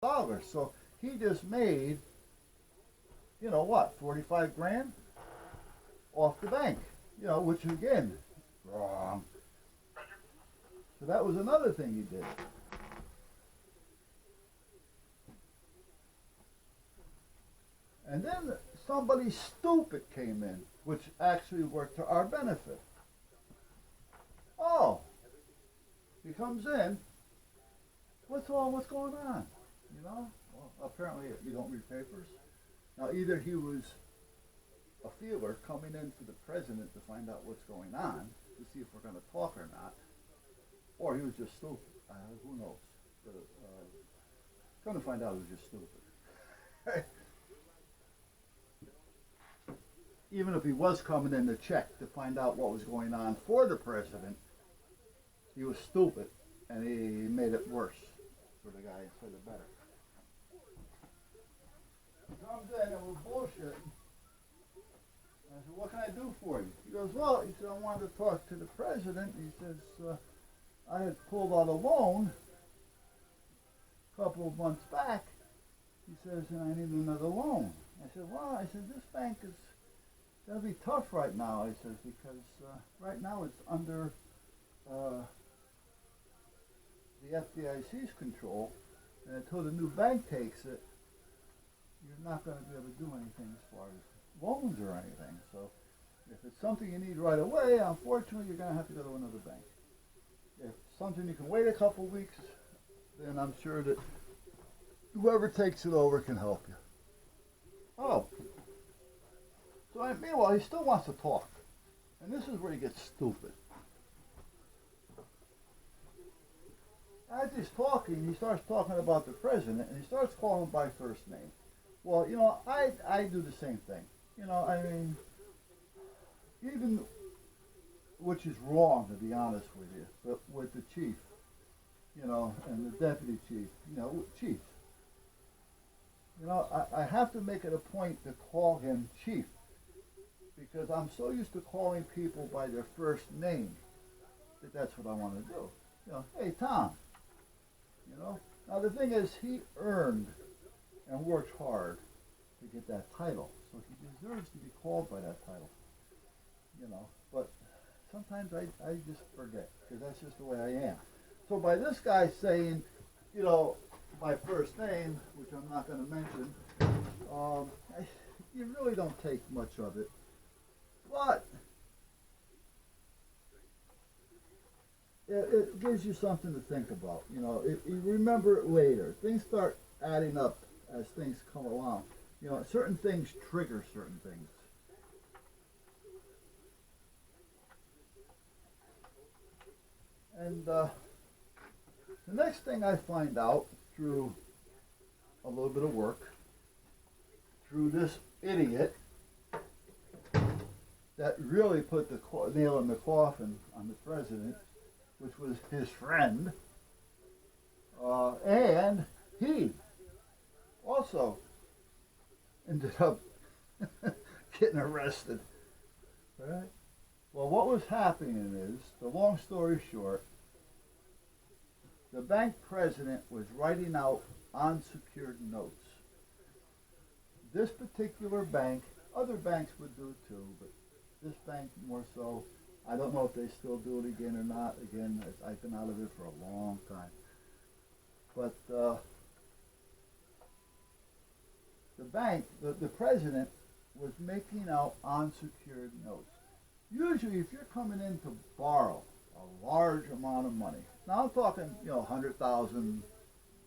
dollars. So he just made, you know what, 45 grand off the bank. You know, which again, wrong. So that was another thing he did. And then somebody stupid came in, which actually worked to our benefit. Oh, he comes in. What's going on? You know? Well, apparently you don't read papers. Now either he was a feeler coming in for the president to find out what's going on, to see if we're going to talk or not, or he was just stupid. Who knows? But, come to find out, he was just stupid. Even if he was coming in to check to find out what was going on for the president, he was stupid, and he made it worse for the guy instead of better. He comes in and we're bullshitting. I said, what can I do for you? He goes, well, he said, I wanted to talk to the president. He says, I had pulled out a loan a couple of months back. He says, and I need another loan. I said, well, I said, this bank is going to be tough right now. I says, because right now it's under the FDIC's control, and until the new bank takes it, you're not going to be able to do anything as far as loans or anything. So if it's something you need right away, unfortunately, you're going to have to go to another bank. If it's something you can wait a couple of weeks, then I'm sure that whoever takes it over can help you. Oh. So meanwhile, he still wants to talk. And this is where he gets stupid. As he's talking, he starts talking about the president, and he starts calling him by first name. Well, you know, I do the same thing. You know, I mean, even, which is wrong to be honest with you, but with the chief, you know, and the deputy chief, you know, chief. You know, I have to make it a point to call him chief, because I'm so used to calling people by their first name that that's what I want to do. You know, hey, Tom. You know? Now the thing is, he earned and worked hard to get that title, so he deserves to be called by that title. You know, but sometimes I just forget, because that's just the way I am. So by this guy saying, you know, my first name, which I'm not going to mention, you really don't take much of it. But it gives you something to think about. You know, you remember it later. Things start adding up as things come along. You know, certain things trigger certain things. And the next thing I find out through a little bit of work, through this idiot that really put the nail in the coffin on the president, which was his friend, and he also ended up getting arrested. Right? Well, what was happening is, the long story short, the bank president was writing out unsecured notes. This particular bank, other banks would do it too, but this bank more so. I don't know if they still do it again or not. Again, I've been out of it for a long time. But the bank, the president was making out unsecured notes. Usually, if you're coming in to borrow a large amount of money, now I'm talking, you know, 100,000,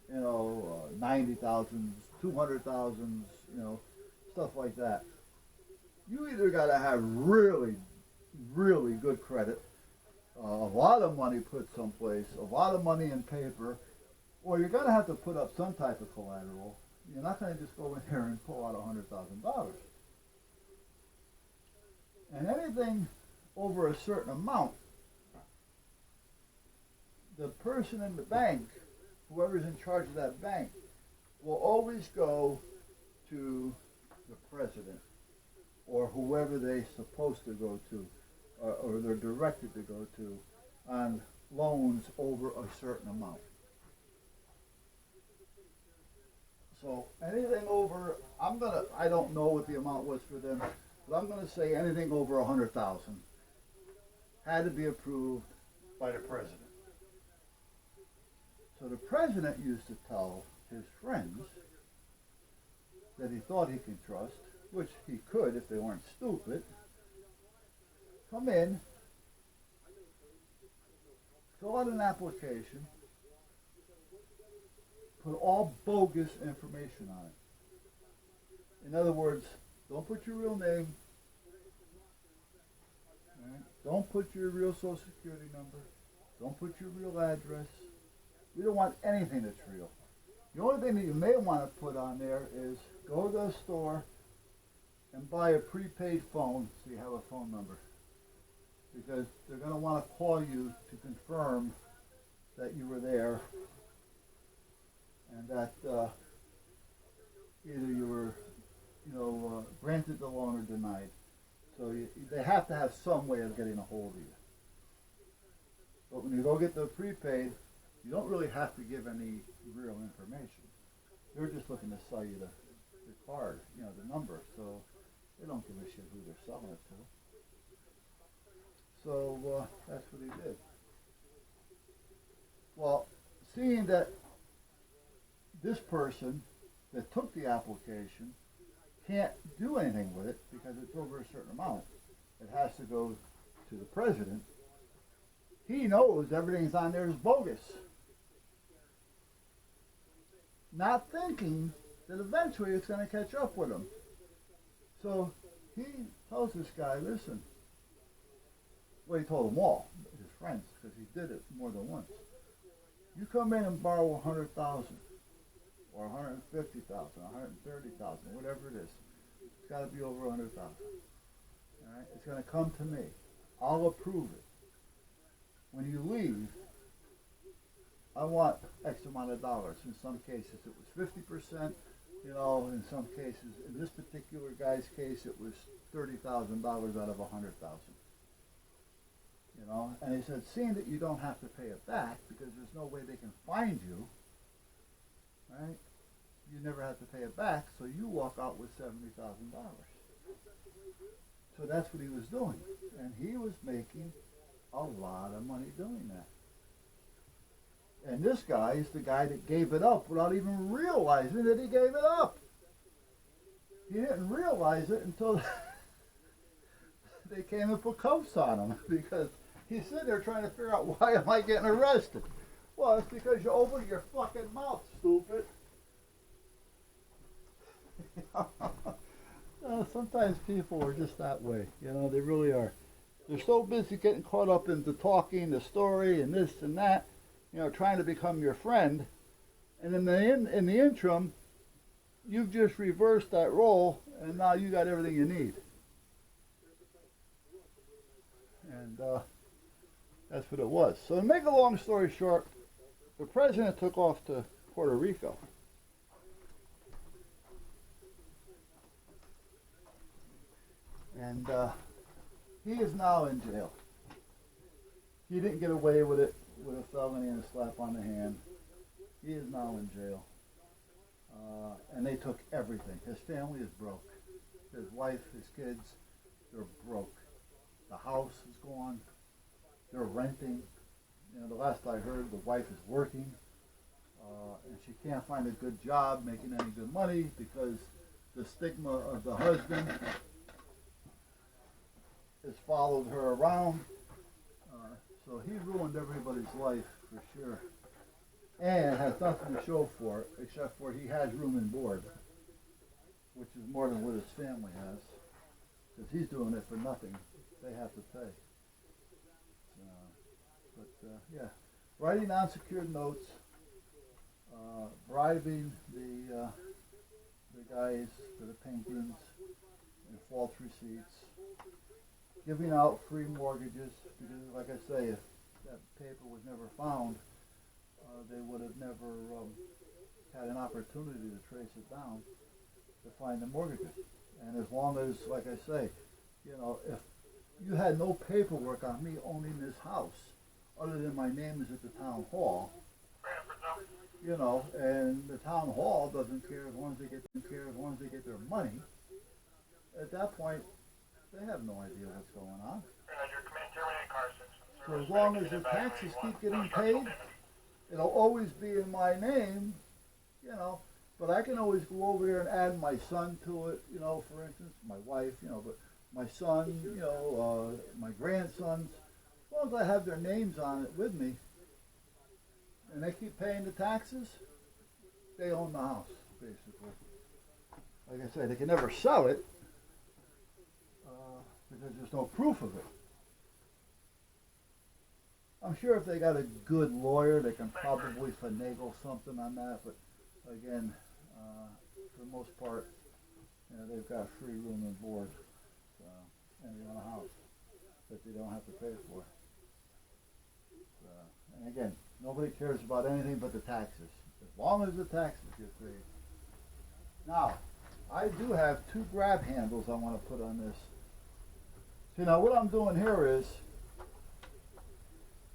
you know, 90,000, 200,000, you know, stuff like that. You either got to have really, really good credit, a lot of money put someplace, a lot of money in paper, or you're going to have to put up some type of collateral. You're not going to just go in here and pull out $100,000. And anything over a certain amount, the person in the bank, whoever's in charge of that bank, will always go to the president or whoever they're supposed to go to, or they're directed to go to, on loans over a certain amount. So anything over, I don't know what the amount was for them, but I'm gonna say anything over 100,000 had to be approved by the president. So the president used to tell his friends that he thought he could trust, which he could if they weren't stupid, come in, fill out an application, put all bogus information on it. In other words, don't put your real name, right? Don't put your real social security number, don't put your real address. We don't want anything that's real. The only thing that you may want to put on there is go to the store and buy a prepaid phone so you have a phone number. Because they're going to want to call you to confirm that you were there and that either you were, granted the loan or denied. So they have to have some way of getting a hold of you. But when you go get the prepaid, you don't really have to give any real information. They're just looking to sell you the card, the number. So they don't give a shit who they're selling it to. So that's what he did. Well, seeing that this person that took the application can't do anything with it because it's over a certain amount, it has to go to the president. He knows everything's on there is bogus. Not thinking that eventually it's going to catch up with him. So he tells this guy, listen, well, he told them all, his friends, because he did it more than once. You come in and borrow 100,000 or 150,000, 130,000, whatever it is. It's got to be over 100,000. All right? It's going to come to me. I'll approve it. When you leave, I want X amount of dollars. In some cases, it was 50%. In some cases, in this particular guy's case, it was $30,000 out of 100,000. And he said, seeing that you don't have to pay it back because there's no way they can find you, right? You never have to pay it back, so you walk out with $70,000. So that's what he was doing, and he was making a lot of money doing that. And this guy is the guy that gave it up without even realizing that he gave it up. He didn't realize it until they came and put cuffs on him because he's sitting there trying to figure out, why am I getting arrested? Well, it's because you opened your fucking mouth, stupid. Sometimes people are just that way. They really are. They're so busy getting caught up into talking the story and this and that, trying to become your friend. And in the interim, you've just reversed that role, and now you got everything you need. And that's what it was. So to make a long story short, the president took off to Puerto Rico. And he is now in jail. He didn't get away with it with a felony and a slap on the hand. He is now in jail. And they took everything. His family is broke. His wife, his kids, they're broke. The house is gone. They're renting. The last I heard, the wife is working. And she can't find a good job making any good money because the stigma of the husband has followed her around. So he ruined everybody's life for sure. And has nothing to show for it, except for he has room and board, which is more than what his family has. Because he's doing it for nothing. They have to pay. Yeah. Writing unsecured notes, bribing the guys for the paintings and false receipts, giving out free mortgages, because like I say, if that paper was never found, they would have never had an opportunity to trace it down to find the mortgages. And as long as, like I say, if you had no paperwork on me owning this house, other than my name is at the town hall, you know, and the town hall doesn't care as long as they get their money. At that point, they have no idea what's going on. So as long as the taxes keep getting paid, it'll always be in my name, you know. But I can always go over there and add my son to it, you know, for instance, my wife, you know, but my son, you know, my grandsons, as long as I have their names on it with me, and they keep paying the taxes, they own the house, basically. Like I said, they can never sell it because there's no proof of it. I'm sure if they got a good lawyer, they can probably finagle something on that. But again, for the most part, you know, they've got free room and board, so, and they own a house that they don't have to pay for. So, and again, nobody cares about anything but the taxes, as long as the taxes get paid. Now, I do have 2 grab handles I want to put on this. See, now what I'm doing here is,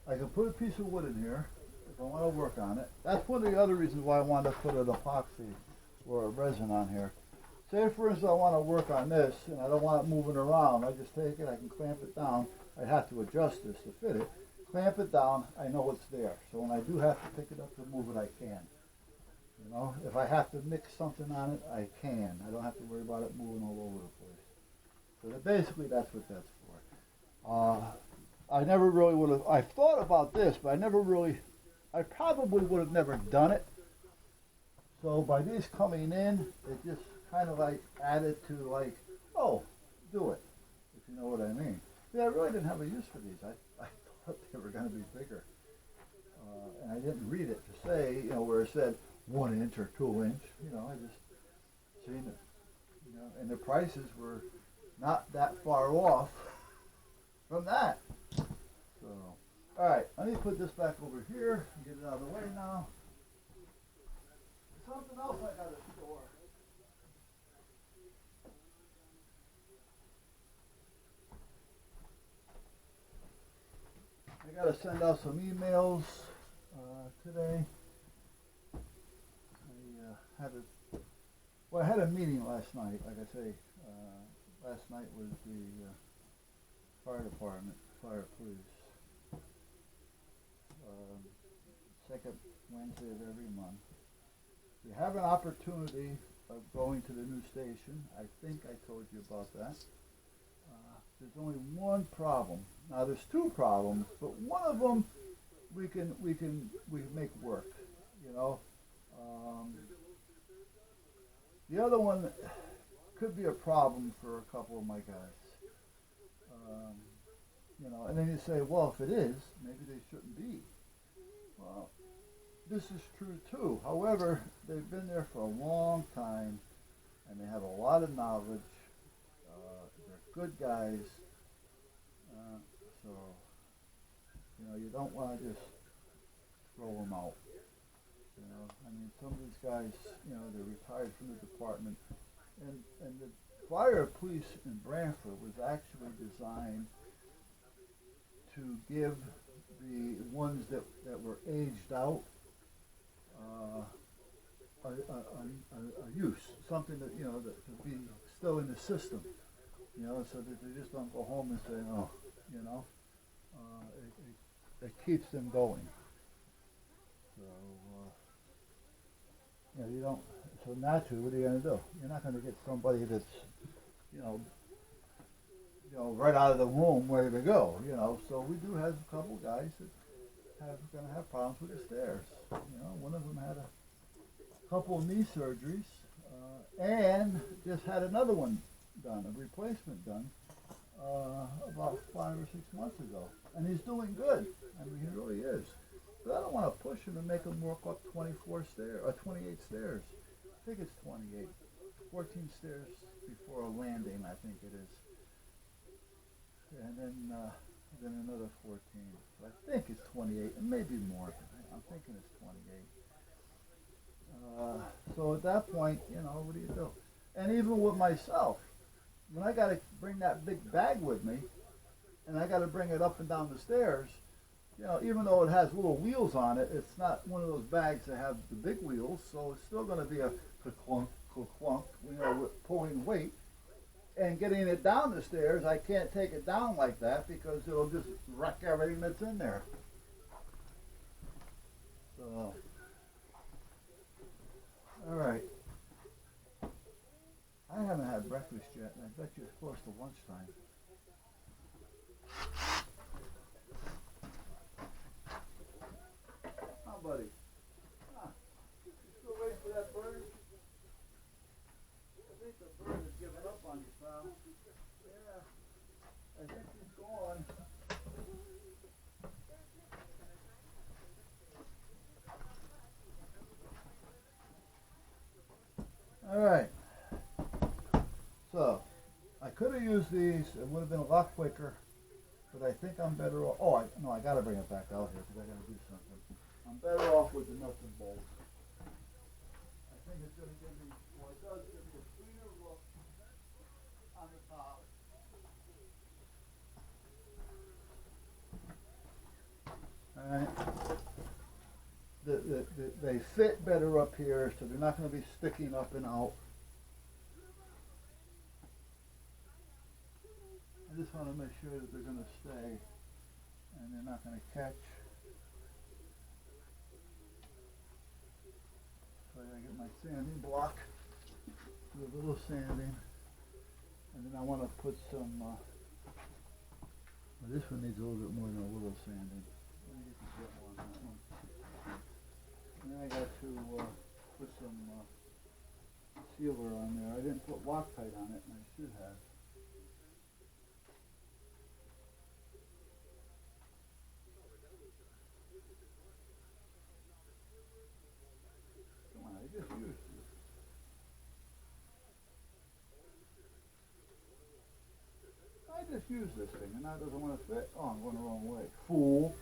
I can put a piece of wood in here if I want to work on it. That's one of the other reasons why I wanted to put an epoxy or a resin on here. Say for instance I want to work on this and I don't want it moving around. I just take it, I can clamp it down. I have to adjust this to fit it. Clamp it down, I know it's there. So when I do have to pick it up to move it, I can. You know, if I have to mix something on it, I can. I don't have to worry about it moving all over the place. So that basically that's what that's for. I never really would have, I've thought about this, but I probably would have never done it. So by these coming in, it just kind of like added to like, oh, do it, if you know what I mean. Yeah, I really didn't have a use for these. I thought they were going to be bigger. And I didn't read it to say, you know, where it said 1 inch or 2 inch, you know, I just seen it. You know, and the prices were not that far off from that. So, all right, let me put this back over here and get it out of the way now. Something else I got to store. I got to send out some emails today. I had a meeting last night. Like I say, last night was the fire department, fire police. Second Wednesday of every month. We have an opportunity of going to the new station. I think I told you about that. There's only one problem. Now there's 2 problems, but one of them we can make work. You know, the other one could be a problem for a couple of my guys. You know, and then you say, well, if it is, maybe they shouldn't be. Well, this is true too. However, they've been there for a long time, and they have a lot of knowledge. They're good guys. So, you know, you don't want to just throw them out. You know, I mean, some of these guys, you know, they're retired from the department, and the fire police in Brantford was actually designed to give the ones that were aged out a use, something that, you know, that to be still in the system, you know, so that they just don't go home and say, oh, you know, it keeps them going. So, you know, you don't, so naturally, what are you going to do? You're not going to get somebody that's, you know, right out of the womb ready to go, you know. So we do have a couple guys that are going to have problems with the stairs. You know, one of them had a couple of knee surgeries and just had another one done, a replacement done, about 5 or 6 months ago. And he's doing good. I mean, he really is. But I don't want to push him and make him work up 24 stairs, or 28 stairs. I think it's 28. 14 stairs before a landing, I think it is. And then another 14. So I think it's 28, and maybe more. I'm thinking it's 28. So at that point, you know, what do you do? And even with myself, when I got to bring that big bag with me, and I got to bring it up and down the stairs, even though it has little wheels on it, it's not one of those bags that have the big wheels, so it's still going to be a clunk, clunk, with pulling weight. And getting it down the stairs, I can't take it down like that because it'll just wreck everything that's in there. So, all right. I haven't had breakfast yet, and I bet you it's close to lunchtime. Oh, buddy. Huh. You still waiting for that bird? I think the bird has given up on you, pal. Yeah. I think he's gone. All right. So, I could have used these. It would have been a lot quicker. But I think I'm better off. Oh, I got to bring it back out here because I got to do something. I'm better off with the nuts and bolts. I think it's going to give me, well, it does give me a cleaner look on the top. All right. They fit better up here, so they're not going to be sticking up and out. I just want to make sure that they're going to stay and they're not going to catch. So I got to get my sanding block, do a little sanding, and then I want to put some, well, this one needs a little bit more than a little sanding. Let me get the gel on that one. And then I got to put some sealer on there. I didn't put Loctite on it, and I should have. I just used this thing, and now it doesn't want to fit. Oh, I'm going the wrong way. Fool.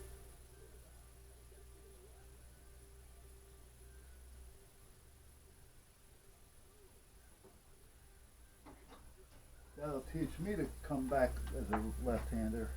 That'll teach me to come back as a left-hander.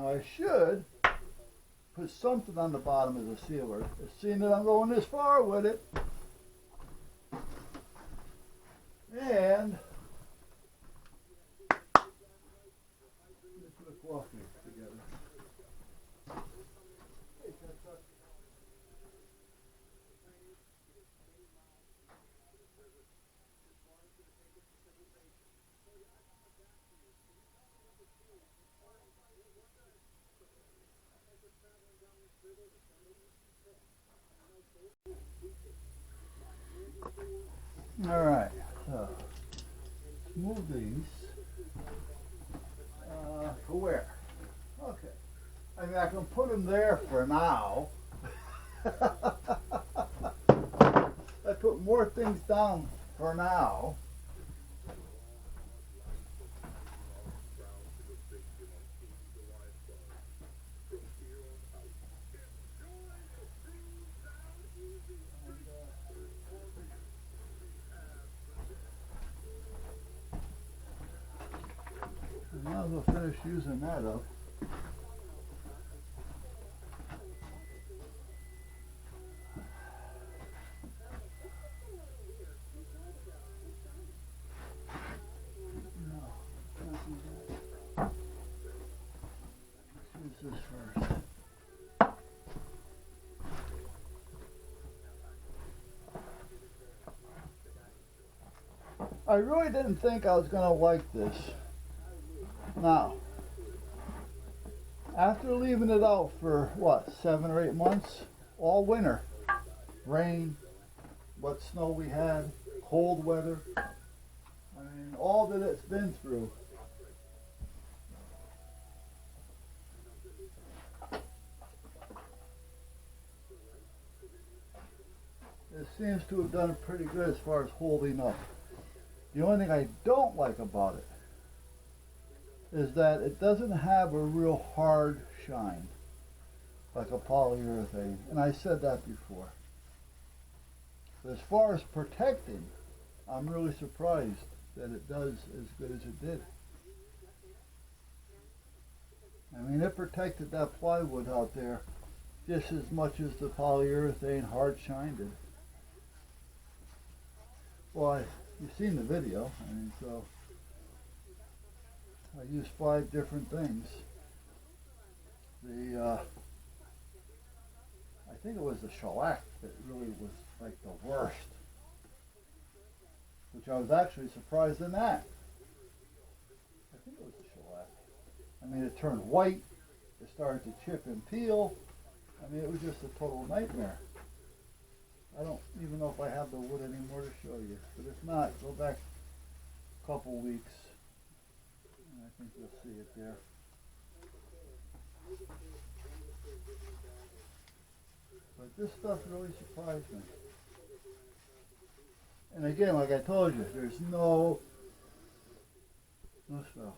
I should put something on the bottom as a sealer. Seeing that I'm going this far with it. And let's put a coffee together. Hey, All right, so move these to where? Okay. I mean, I can put them there for now. I put more things down for now. And might as well finish using that up. Let's use this first. I really didn't think I was going to like this. Now, after leaving it out for what, 7 or 8 months, all winter, rain, what snow we had, cold weather, I mean, all that it's been through. It seems to have done pretty good as far as holding up. The only thing I don't like about it is that it doesn't have a real hard shine like a polyurethane, and I said that before. But as far as protecting, I'm really surprised that it does as good as it did. I mean, it protected that plywood out there just as much as the polyurethane hard shine did. Well, you've seen the video, I mean, so I used 5 different things. I think it was the shellac that really was like the worst, which I was actually surprised in that. I think it was the shellac. I mean, it turned white, it started to chip and peel. I mean, it was just a total nightmare. I don't even know if I have the wood anymore to show you, but if not, go back a couple weeks, and I think you'll see it there. But this stuff really surprised me. And again, like I told you, there's no smell.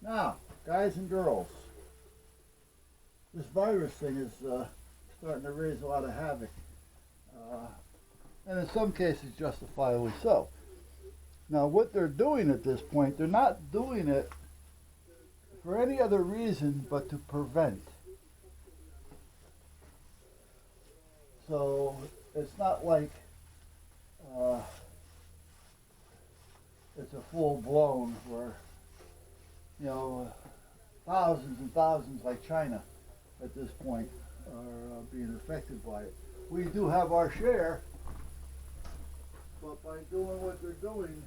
Now, guys and girls, this virus thing is starting to raise a lot of havoc. And in some cases, justifiably so. Now, what they're doing at this point, they're not doing it for any other reason but to prevent. So, it's not like it's a full-blown where, you know, thousands and thousands like China at this point are being affected by it. We do have our share, but by doing what they're doing,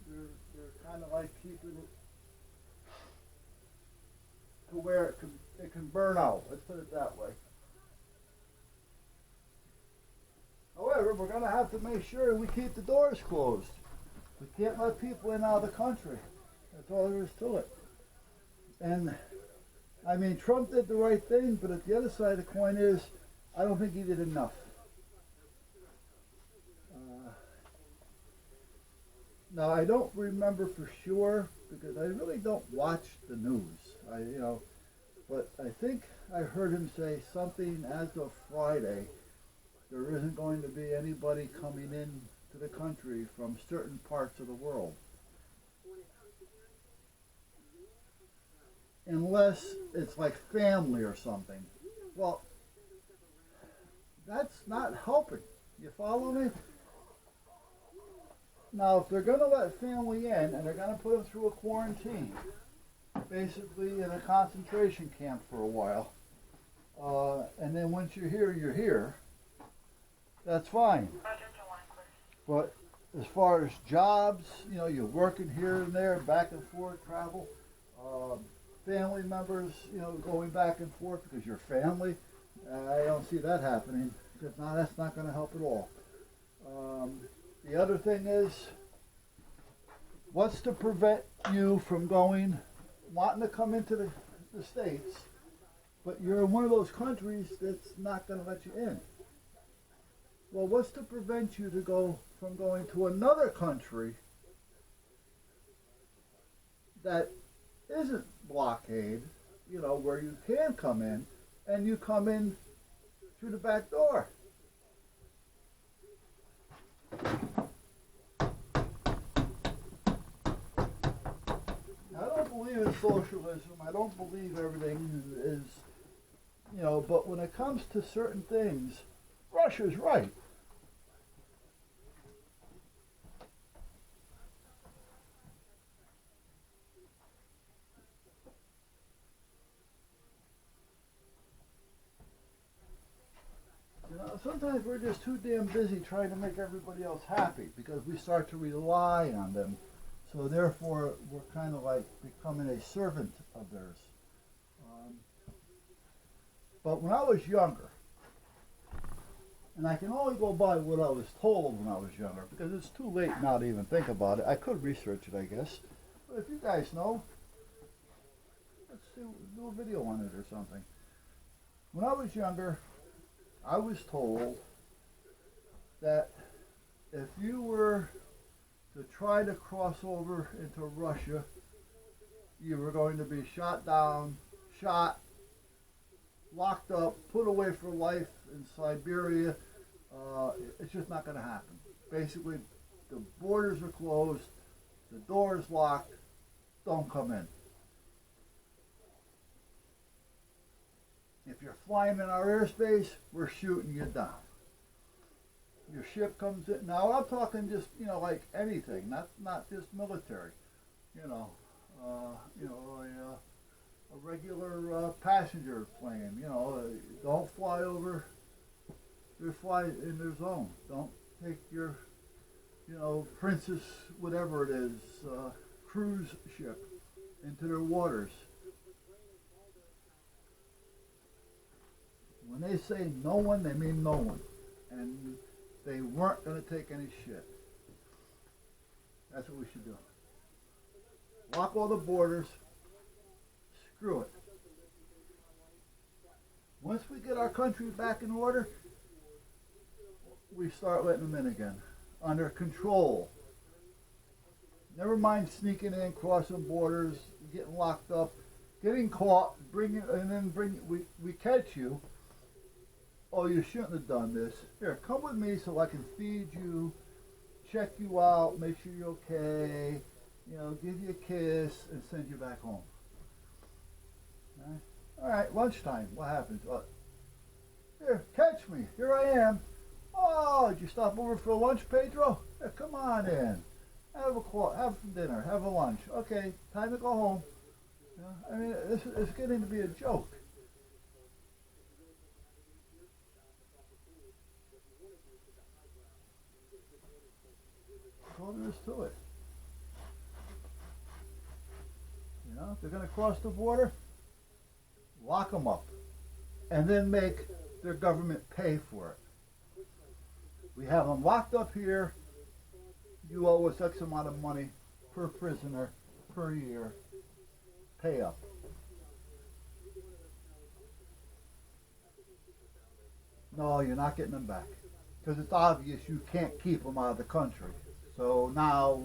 they're kind of like keeping it to where it can burn out. Let's put it that way. However, we're going to have to make sure we keep the doors closed. We can't let people in out of the country. That's all there is to it. And I mean, Trump did the right thing, but at the other side of the coin is, I don't think he did enough. Now, I don't remember for sure because I really don't watch the news. But I think I heard him say something as of Friday. There isn't going to be anybody coming in to the country from certain parts of the world, unless it's like family or something. Well, that's not helping. You follow me? Now, if they're going to let family in and they're going to put them through a quarantine, basically in a concentration camp for a while, and then once you're here, that's fine. But as far as jobs, you know, you're working here and there, back and forth, travel. Um, Family members, you know, going back and forth because you're family. I don't see that happening because now that's not going to help at all. Um, the other thing is, what's to prevent you from going, wanting to come into the States, but you're in one of those countries that's not going to let you in? Well, what's to prevent you to go from going to another country that isn't blockade, you know, where you can come in, and you come in through the back door? I don't believe in socialism. I don't believe everything is, you know, but when it comes to certain things, Russia's right. You know, sometimes we're just too damn busy trying to make everybody else happy because we start to rely on them. So therefore, we're kind of like becoming a servant of theirs. Um, but when I was younger, and I can only go by what I was told when I was younger because it's too late now to even think about it. I could research it, I guess. But if you guys know, let's do a video on it or something. When I was younger, I was told that if you were to try to cross over into Russia, you were going to be shot down, shot, locked up, put away for life in Siberia. It's just not going to happen. Basically, the borders are closed, the door is locked, don't come in. If you're flying in our airspace, we're shooting you down. Your ship comes in. Now I'm talking just, you know, like anything, not just military. You know, a regular passenger plane. You know, don't fly over. They fly in their zone. Don't take your, you know, Princess whatever it is, cruise ship into their waters. When they say no one, they mean no one. And they weren't going to take any shit. That's what we should do. Lock all the borders. Screw it. Once we get our country back in order, we start letting them in again. Under control. Never mind sneaking in, crossing borders, getting locked up, getting caught, we catch you. Oh, you shouldn't have done this. Here, come with me so I can feed you, check you out, make sure you're okay, you know, give you a kiss, and send you back home. All right, lunchtime. What happens? Here, catch me. Here I am. Oh, did you stop over for lunch, Pedro? Here, come on in. Have some dinner. Have a lunch. Okay, time to go home. You know, I mean, it's getting to be a joke. That's all there is to it. You know, if they're going to cross the border, lock them up, and then make their government pay for it. We have them locked up here. You owe us X amount of money per prisoner per year. Pay up. No, you're not getting them back because it's obvious you can't keep them out of the country. So now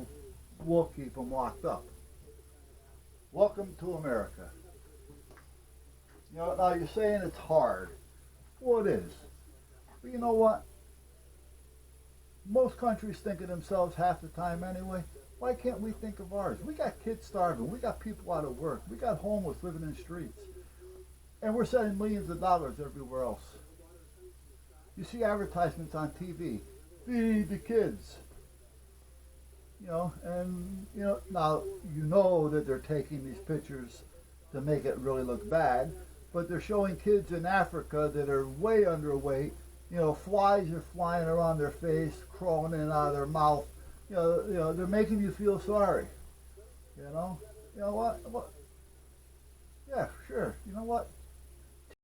we'll keep them locked up. Welcome to America. You know, now you're saying it's hard. Well, it is. But you know what? Most countries think of themselves half the time anyway. Why can't we think of ours? We got kids starving. We got people out of work. We got homeless living in the streets. And we're sending millions of dollars everywhere else. You see advertisements on TV. Feed the kids. You know, and, you know, now you know that they're taking these pictures to make it really look bad. But they're showing kids in Africa that are way underweight You know, flies are flying around their face, crawling in and out of their mouth. You know, they're making you feel sorry. You know what? Yeah, sure. You know what?